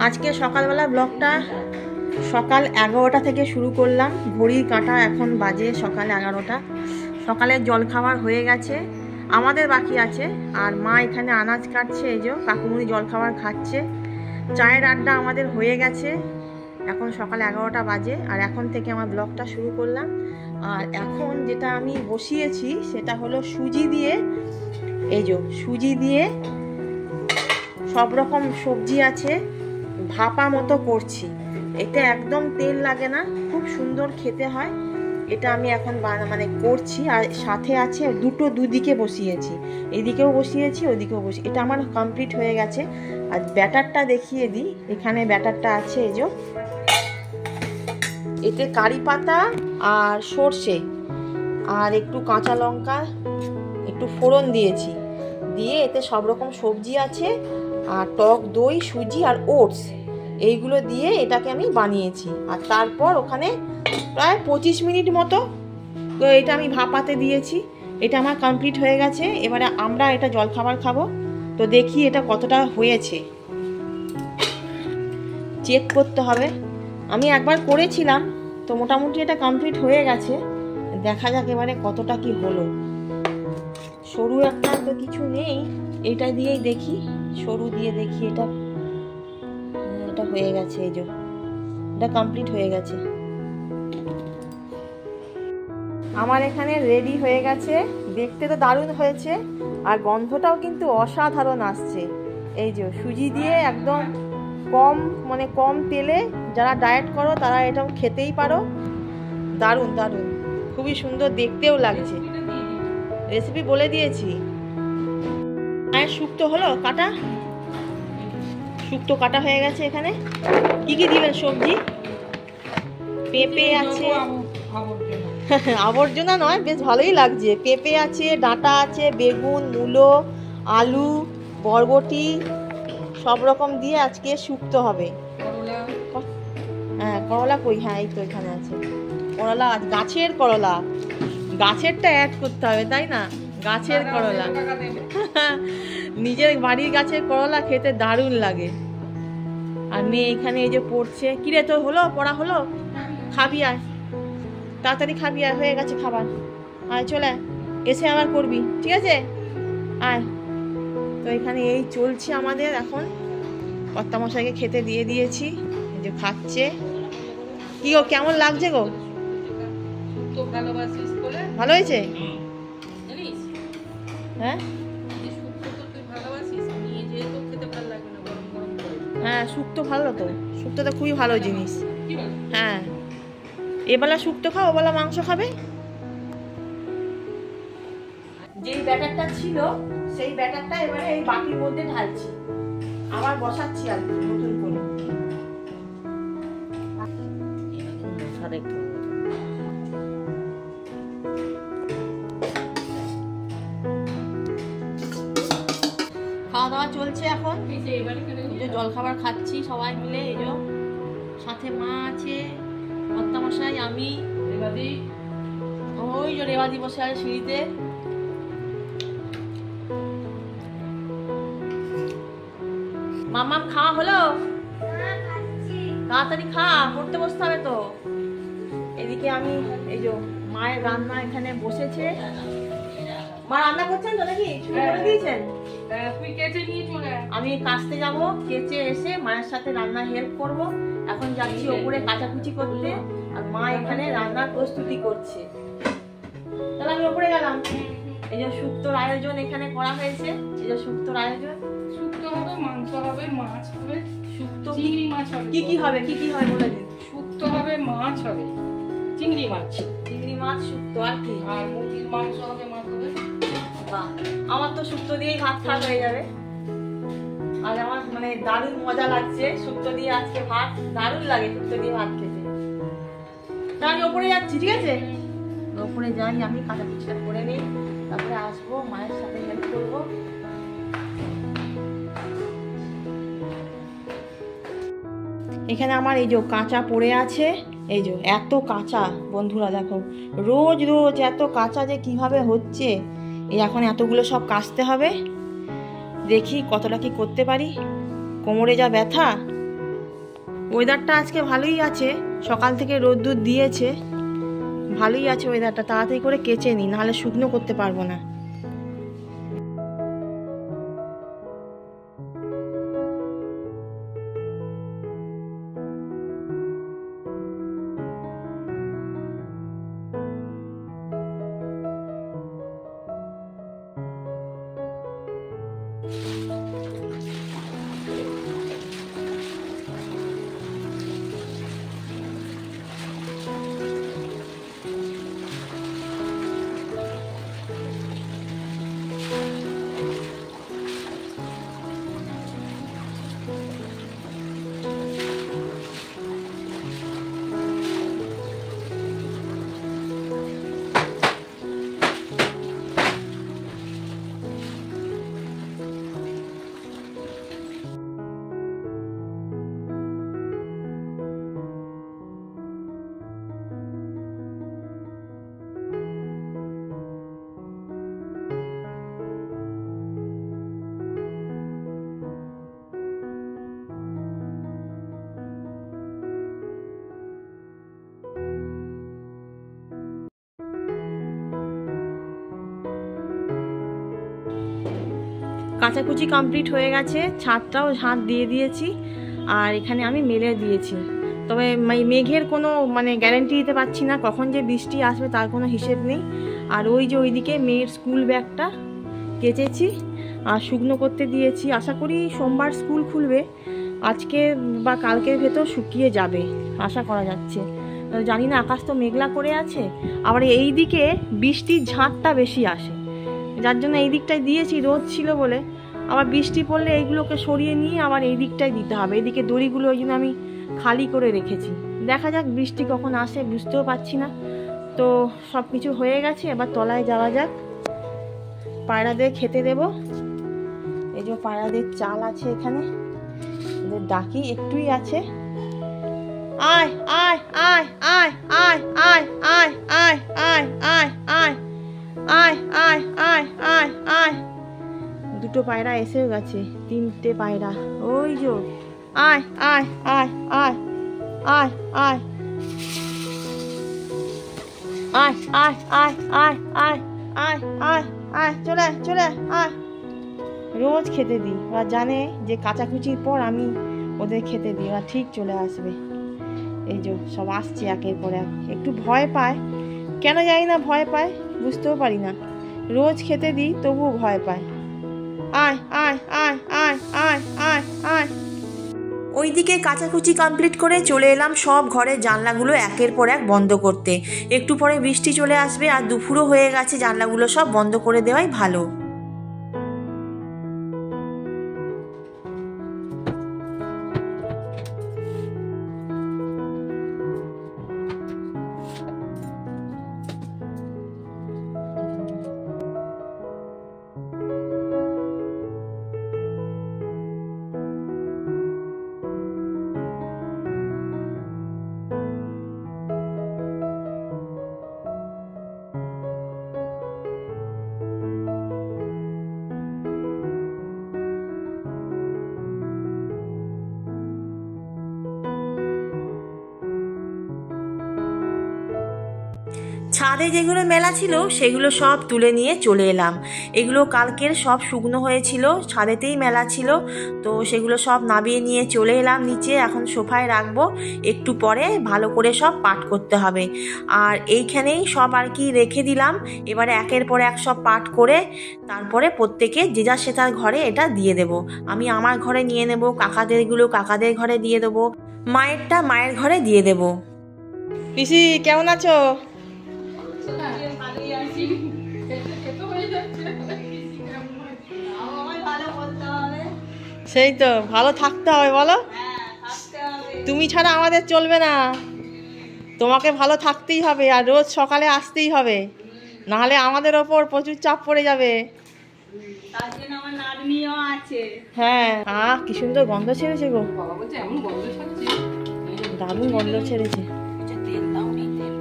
আজকে সকালবেলা ব্লগটা সকাল 11টা থেকে শুরু করলাম। ঘড়ির কাঁটা এখন বাজে সকাল 11টা। সকালের জলখাবার হয়ে গেছে, আমাদের বাকি আছে। আর মা এখানে আনাজ কাটছে, এই যে কাকুমুনি জলখাবার খাচ্ছে। চায়ের আড্ডা আমাদের হয়ে গেছে। এখন সকাল 11টা বাজে আর এখন থেকে আমার ব্লগটা শুরু করলাম। আর এখন যেটা আমি বসিয়েছি সেটা হলো সুজি দিয়ে, এই যে সুজি দিয়ে সব রকম সবজি আছে, ভাপা মতো করছি। এটা একদম তেল লাগে না, খুব সুন্দর খেতে হয়। এটা আমি এখন করছি। আর সাথে আছে দুদিকে বসিয়েছি, এদিকেও বসিয়েছি ওদিকেও বসি। এটা আমার কমপ্লিট হয়ে গেছে। আর ব্যাটারটা দেখিয়ে দিই। এখানে ব্যাটারটা আছে, এই যে এতে কারি পাতা আর সর্ষে আর একটু কাঁচা লঙ্কা একটু ফোড়ন দিয়েছি, দিয়ে এতে সব রকম সবজি আছে আর টক দই, সুজি আর ওটস, এইগুলো দিয়ে এটাকে আমি বানিয়েছি। আর তারপর ওখানে প্রায় 25 মিনিট মতো এটা আমি ভাপাতে দিয়েছি। এটা আমার কমপ্লিট হয়ে গেছে। এবারে আমরা এটা জলখাবার খাবো। তো দেখি এটা কতটা হয়েছে, চেক করতে হবে। আমি একবার করেছিলাম, তো মোটামুটি এটা কমপ্লিট হয়ে গেছে। দেখা যাক এবারে কতটা কি হলো। সরু একটা তো কিছু নেই, এটা দিয়েই দেখি, সরু দিয়ে দেখি। এটা হয়ে গেছে, এই যে এটা কমপ্লিট হয়ে গেছে। আমার এখানে রেডি হয়ে গেছে। দেখতে তো দারুণ হয়েছে আর গন্ধটাও কিন্তু অসাধারণ আসছে। এই যে সুজি দিয়ে একদম কম তেলে যারা ডায়েট করো তারা এটাও খেতেই পারো। দারুণ দারুণ, খুবই সুন্দর দেখতেও লাগছে। রেসিপি বলে দিয়েছি। আর শুক্তো হলো কাটা, শুক্তো কাটা হয়ে গেছে। এখানে কি কি দিলেন সবজি? পেঁপে আছে, আবর্জনা নয়, বেশ ভালোই লাগছে। পেঁপে আছে, ডাঁটা আছে, বেগুন, মূলো, আলু, বরবটি সব রকম দিয়ে আজকে শুক্তো হবে। হ্যাঁ করলা কই? হ্যাঁ এই তো এখানে আছে করলা, গাছের করলা। গাছেরটা অ্যাড করতে হবে তাই না? গাছের করলা, নিজের বাড়ির গাছের করলা খেতে দারুণ লাগে। আর মেয়ে এখানে এই যে পড়ছে। কিরে তোর হলো পড়া? হলো? খাবি আয়, তাড়াতাড়ি খাবি আয়, হয়ে গেছে খাবার। আয় চলে এসে আবার করবি, ঠিক আছে? আয়। তো এখানে এই চলছে আমাদের এখন। কর্তামশাইকে খেতে দিয়ে দিয়েছি, এই যে খাচ্ছে। কি গো কেমন লাগছে গো? ভালো হয়েছে? হ্যাঁ হ্যাঁ শুক্তো ভালো তো, শুক্তো তো খুবই ভালো জিনিস। হ্যাঁ এবেলা শুক্তো খাও, ওবেলা মাংস খাবে। যেই ব্যাটারটা ছিল সেই ব্যাটারটা এবারে এই বাটির মধ্যে ঢালছি, আবার বসাচ্ছি আর নতুন করে। খাওয়া দাওয়া চলছে এখন। জলখাবার খাচ্ছি সবাই মিলে। এই যে সাথে মা আছে, কর্তামশাই, আমি, ওই যে রেবাদি বসে আছে সিঁড়িতে। মাম্মাম খাওয়া হলো? তাড়াতাড়ি খা, পড়তে বসতে হবে তো। এদিকে আমি এই যে মায়ের রান্না এখানে বসেছে। মা রান্না করছেন তো নাকি? শুরু করে দিয়েছেন? আমি কাচতে যাব, কেচে এসে মায়ের সাথে রান্না হেল্প করব। এখন যাচ্ছি ওপরে কাচাকুচি করতে, আর মা এখানে রান্নার প্রস্তুতি করছে। তাহলে আমি ওপরে গেলাম। এই যে শুক্তোর আয়োজন এখানে করা হয়েছে। এই যে শুক্তোর আয়োজন, শুক্তো হবে, মাংস হবে, মাছ হবে, শুক্তো চিংড়ি মাছ হবে। কি কি হবে? কি কি হবে বলে দিন। শুক্তো হবে, মাছ হবে, চিংড়ি মাছ, শুক্তো আর কি? আর মুরগির মাংস হবে, মাছ হবে। বাহ, আমার তো শুক্তো দিয়েই ভাত খাওয়া হয়ে যাবে। আর আমার দারুণ মজা লাগছে শুক্তো দিয়ে আজকে ভাত। দারুণ লাগে শুক্তো দিয়ে ভাত খেতে। তা আমি ওপরে যাচ্ছি, ঠিক আছে? ওপরে যাই, আমি কাটাকুচিটা করে নিই, তারপরে আসবো, মায়ের সাথে হেল্প করবো। এখানে আমার এই যে কাঁচা পড়ে আছে, এই যে এত কাঁচা বন্ধুরা দেখো, রোজ রোজ এত কাঁচা যে কিভাবে হচ্ছে। এই এখন এতগুলো সব কাচতে হবে। দেখি কতটা কি করতে পারি। কোমরে যা ব্যথা, ওয়েদারটা আজকে ভালোই আছে, সকাল থেকে রোদ্দুর দিয়েছে, ভালোই আছে ওয়েদারটা। তাড়াতাড়ি করে কেচে নিই, নাহলে শুকনো করতে পারবো না। কাচাকুচি কমপ্লিট হয়ে গেছে, ছাদটাও ঝাঁট দিয়ে দিয়েছি, আর এখানে আমি মেলে দিয়েছি। তবে মেঘের কোনো গ্যারান্টি দিতে পারছি না, কখন যে বৃষ্টি আসবে তার কোনো হিসেব নেই। আর ওই যে ওইদিকে মেয়ের স্কুল ব্যাগটা কেচেছি আর শুকনো করতে দিয়েছি। আশা করি সোমবার স্কুল খুলবে, আজকে বা কালকের ভেতর শুকিয়ে যাবে আশা করা যাচ্ছে। জানি না, আকাশ তো মেঘলা করে আছে, আবার এই দিকে বৃষ্টির ঝাঁটটা বেশি আসে, যার জন্য এই দিকটায় দিয়েছি, রোদ ছিল বলে। আবার বৃষ্টি পড়লে এইগুলোকে সরিয়ে নিয়ে আবার এই দিকটায় দিতে হবে। এইদিকে দড়িগুলো ওই জন্য আমি খালি করে রেখেছি। দেখা যাক বৃষ্টি কখন আসে, বুঝতেও পারছি না। তো সব কিছু হয়ে গেছে, এবার তলায় যাওয়া যাক, পায়রাদের খেতে দেব। এই যে পায়রাদের চাল আছে এখানে, ওদের ডাকি, একটুই আছে। আয় আয় আয় আয় আয় আয় আয় আয় আয় আয় আয় আয় আয় আয় আয় আয়। দুটো পায়রা এসেও গেছে, তিনটে পায়রা, ওই যে আয় আয় আয় আয় আয় আয় আয় আয় আয় আয় আয় আয় আয় আয়, চলে চলে আয়। রোজ খেতে দিই, ওরা জানে যে কাচাকুচির পর আমি ওদের খেতে দিই, ওরা ঠিক চলে আসবে। এই যে সব আসছে একের পর এক, একটু ভয় পায়, কেন জানি না ভয় পায়, বুঝতেও পারি না। রোজ খেতে দিই তবুও ভয় পায়। আয় আয় আয় আয় আয় আয় আয়। ওইদিকে কাচাকুচি কমপ্লিট করে চলে এলাম সব ঘরের জানলাগুলো একের পর এক বন্ধ করতে। একটু পরে বৃষ্টি চলে আসবে, আর দুপুরও হয়ে গেছে, জানলাগুলো সব বন্ধ করে দেওয়াই ভালো। ছাদে যেগুলো মেলা ছিল সেগুলো সব তুলে নিয়ে চলে এলাম। এগুলো কালকের সব শুকনো হয়েছিল, ছাদেতেই মেলা ছিল, তো সেগুলো সব নামিয়ে নিয়ে চলে এলাম নিচে। এখন সোফায় রাখবো, একটু পরে ভালো করে সব পাট করতে হবে। আর এইখানেই সব আর কি রেখে দিলাম। এবারে একের পর এক সব পাট করে তারপরে প্রত্যেকে যে যার সে তার ঘরে এটা দিয়ে দেব। আমি আমার ঘরে নিয়ে নেব, কাকাদেরগুলো কাকাদের ঘরে দিয়ে দেবো, মায়েরটা মায়ের ঘরে দিয়ে দেব। পিসি কেমন আছো? সেই তো, ভালো থাকতে হবে বলো, তুমি ছাড়া আমাদের চলবে না, তোমাকে ভালো থাকতেই হবে, আর রোজ সকালে আসতেই হবে, নাহলে আমাদের ওপর প্রচুর চাপ পড়ে যাবে। হ্যাঁ, কি সুন্দর গন্ধ ছেড়েছে গো, দারুণ গন্ধ ছেড়েছে,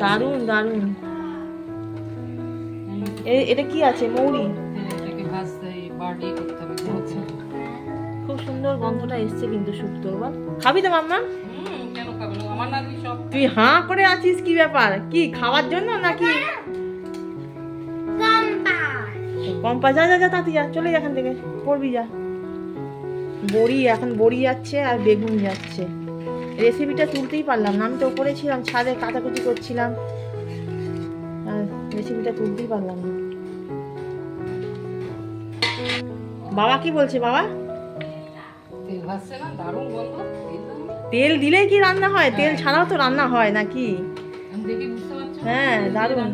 দারুণ দারুণ। এটা কি আছে? মৌরি। খুব সুন্দর গন্ধটা এসছে কিন্তু শুক্তোর, বল খাবি তো মাম্মা? কেন খাবে না, আমার নাকি সব। তুই হাঁ করে আছিস, কি ব্যাপার? কি খাওয়ার জন্য নাকি? কম্পা, যা যা যা তাঁতি যা, চলে যা এখান থেকে, পড়বি যা। বড়ি, এখন বড়ি যাচ্ছে আর বেগুন যাচ্ছে। রেসিপিটা তুলতেই পারলাম না, আমি তো ওপরে ছিলাম, ছাদে কাটাকুটি করছিলাম, আর রেসিপিটা তুলতেই পারলাম না। বাবা কি বলছে? বাবা তেল ভাসছে না, দারুণ গন্ধ। তেল দিলেই কি রান্না হয়? তেল ছাড়াও তো রান্না হয় নাকি? আমি দেখে বুঝতে পারছি। হ্যাঁ, দারুণ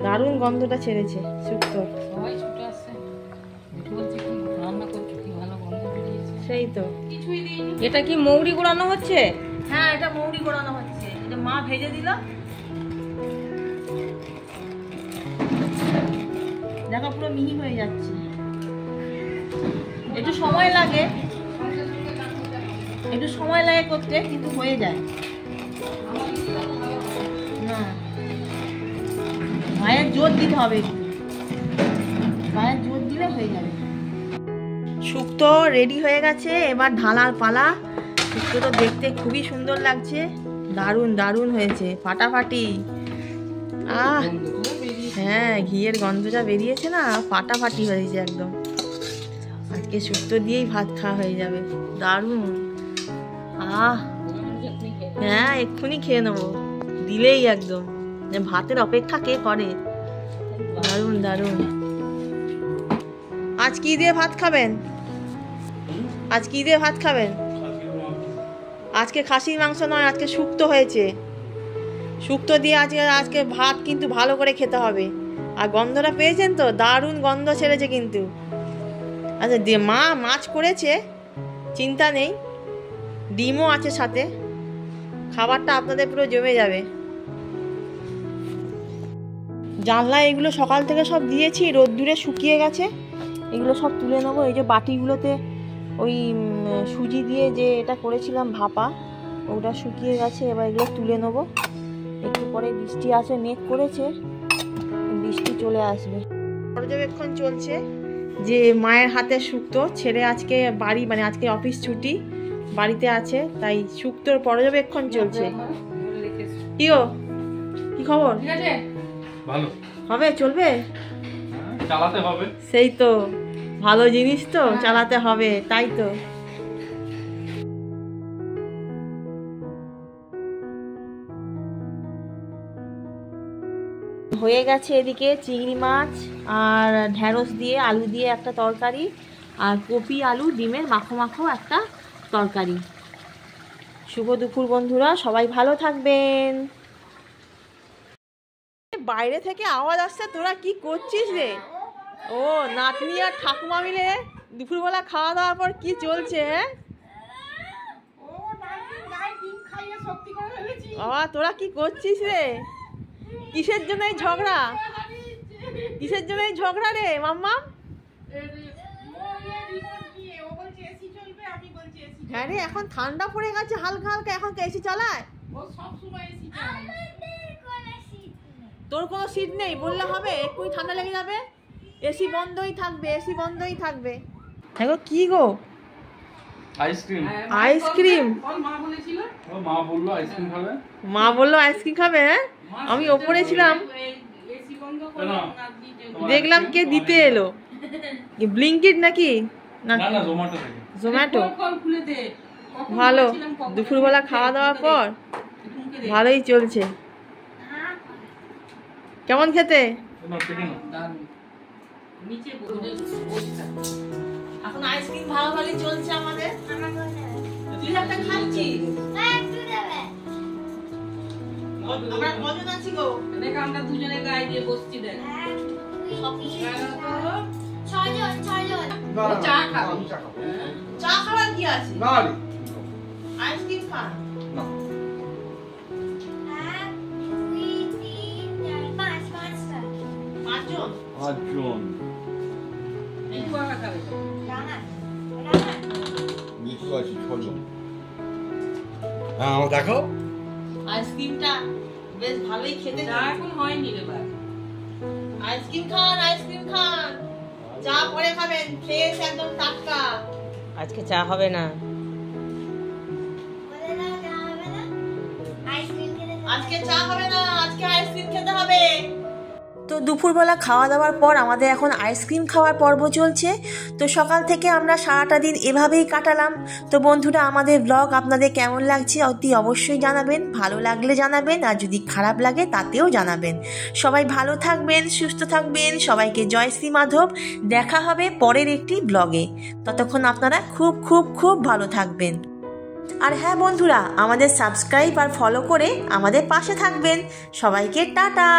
দারুণ গন্ধটা ছেড়েছে শুক্তোর। সবাই ছুটে আসছে, বলছে কি রান্না করছো, কি ভালো গন্ধ বেরিয়েছে। সেই তো। কিছুই দিইনি। এটা কি মৌরি গোড়ানো হচ্ছে? হ্যাঁ, এটা মৌরি গোড়ানো হচ্ছে। এটা মা ভেজে দিল, দেখো পুরো মিহি হয়ে যাচ্ছে। একটু সময় লাগে, একটু সময় লাগে করতে, কিন্তু হয়ে যায়। না, মায়ের জোর দিতে হবে, মায়ের জোর দিলে হয়ে যাবে। শুক্তো রেডি হয়ে গেছে, এবার ঢালার পালা। শুক্তো তো দেখতে খুবই সুন্দর লাগছে, দারুণ দারুণ হয়েছে, ফাটাফাটি। আহ, হ্যাঁ, ঘিয়ের গন্ধটা বেরিয়েছে না, ফাটাফাটি হয়েছে একদম। আজকে শুক্তো দিয়েই ভাত খাওয়া হয়ে যাবে, দারুণ। আহ, হ্যাঁ, এক্ষুনি খেয়ে নেবো, দিলেই একদম। ভাতের অপেক্ষা কে করে? দারুণ দারুণ। আজ কি দিয়ে ভাত খাবেন? আজ কি দিয়ে ভাত খাবেন? আজকে খাসির মাংস নয়, আজকে শুক্তো হয়েছে। শুক্তো দিয়ে আজকে ভাত কিন্তু ভালো করে খেতে হবে। আর গন্ধটা পেয়েছেন তো, দারুণ গন্ধ ছেড়েছে কিন্তু। আচ্ছা, মা মাছ করেছে, চিন্তা নেই, ডিমও আছে সাথে। খাবারটা আপনাদের পুরো জমে যাবে। জানলায় এগুলো সকাল থেকে সব দিয়েছি, রোদ্দুরে শুকিয়ে গেছে, এগুলো সব তুলে নেবো। এই যে বাটিগুলোতে ওই সুজি দিয়ে যে এটা করেছিলাম ভাপা, ওটা শুকিয়ে গেছে, এবার এগুলো তুলে নেবো। একটু পরে বৃষ্টি আসে, মেঘ করেছে, বৃষ্টি চলে আসবে। পর্যবেক্ষণ চলছে যে মায়ের হাতে শুক্তো, ছেড়ে আজকে বাড়ি, মানে আজকে অফিস ছুটি, বাড়িতে আছে, তাই শুক্তোর পর্যবেক্ষণ চলছে। কি গো, কি খবর? ঠিক আছে, ভালো হবে, চলবে, চালাতে হবে। সেই তো, ভালো জিনিস তো চালাতে হবে, তাই তো। হয়ে গেছে এদিকে চিংড়ি মাছ আর ঢ্যাঁড়স দিয়ে আলু দিয়ে একটা তরকারি, আর কপি আলু ডিমের মাখো মাখো একটা তরকারি। শুভ দুপুর বন্ধুরা, সবাই ভালো থাকবেন। বাইরে থেকে আওয়াজ আসছে, তোরা কি করছিস রে? ও, নাতনি আর ঠাকুমা মিলে দুপুরবেলা খাওয়া দাওয়ার পর কি চলছে? বাবা, তোরা কি করছিস রে? কিসের জন্য এই ঝগড়া? কিসের জন্য এই ঝগড়া রে মাম্মা? হ্যাঁ রে, এখন ঠান্ডা পড়ে গেছে হালকা হালকা, এখন এসি চালায়? তোর কোনো সিট নেই বললে হবে? এক্ষুনি ঠান্ডা লেগে যাবে। এসি বন্ধই থাকবে, এসি বন্ধই থাকবে। হ্যাঁ গো, কি গো? আইসক্রিম। আইসক্রিম? মা বলেছিল, মা বললো আইসক্রিম খাবে। মা বললো আইসক্রিম খাবে? হ্যাঁ, আমি ওপরে ছিলাম, এসি বন্ধ করে দেখলাম কে দিতে এলো। ব্লিঙ্কিট নাকি? না না, জোম্যাটো থেকে। জোম্যাটো? খুলে দে। ভালো, দুপুরবেলা খাওয়া দাওয়ার পর ভালোই চলছে। কেমন খেতে? নিচে বসে এখন আইসক্রিম ভালো ভালোই চলছে আমাদের। তুই একটা খাচ্ছিস? আমরা কজন আছি গো? দেখ, আমরা দুজনে গায়ে দিয়ে বসছি। দেখ, চা খাবো। চা খাওয়ার কি আছে? আইসক্রিম খান। পাঁচজন। একটু আটা খাবে। দেখো আইসক্রিমটা বেশ ভালোই খেতে। চা এখন হয়নি রে ভাই। আইসক্রিম খান, আইসক্রিম খান। চা পরে খাবেন, ফ্রেশ একদম টাটকা। আজকে চা হবে না, আজকে চা হবে না, আজকে আইসক্রিম খেতে হবে। তো দুপুরবেলা খাওয়া দাওয়ার পর আমাদের এখন আইসক্রিম খাওয়ার পর্ব চলছে। তো সকাল থেকে আমরা সারাটা দিন এভাবেই কাটালাম। তো বন্ধুরা, আমাদের ব্লগ আপনাদের কেমন লাগছে অতি অবশ্যই জানাবেন, ভালো লাগলে জানাবেন, আর যদি খারাপ লাগে তাতেও জানাবেন। সবাই ভালো থাকবেন, সুস্থ থাকবেন, সবাইকে জয় শ্রী মাধব। দেখা হবে পরের একটি ব্লগে। ততক্ষণ আপনারা খুব খুব খুব ভালো থাকবেন। আর হ্যাঁ বন্ধুরা, আমাদের সাবস্ক্রাইব আর ফলো করে আমাদের পাশে থাকবেন। সবাইকে টাটা।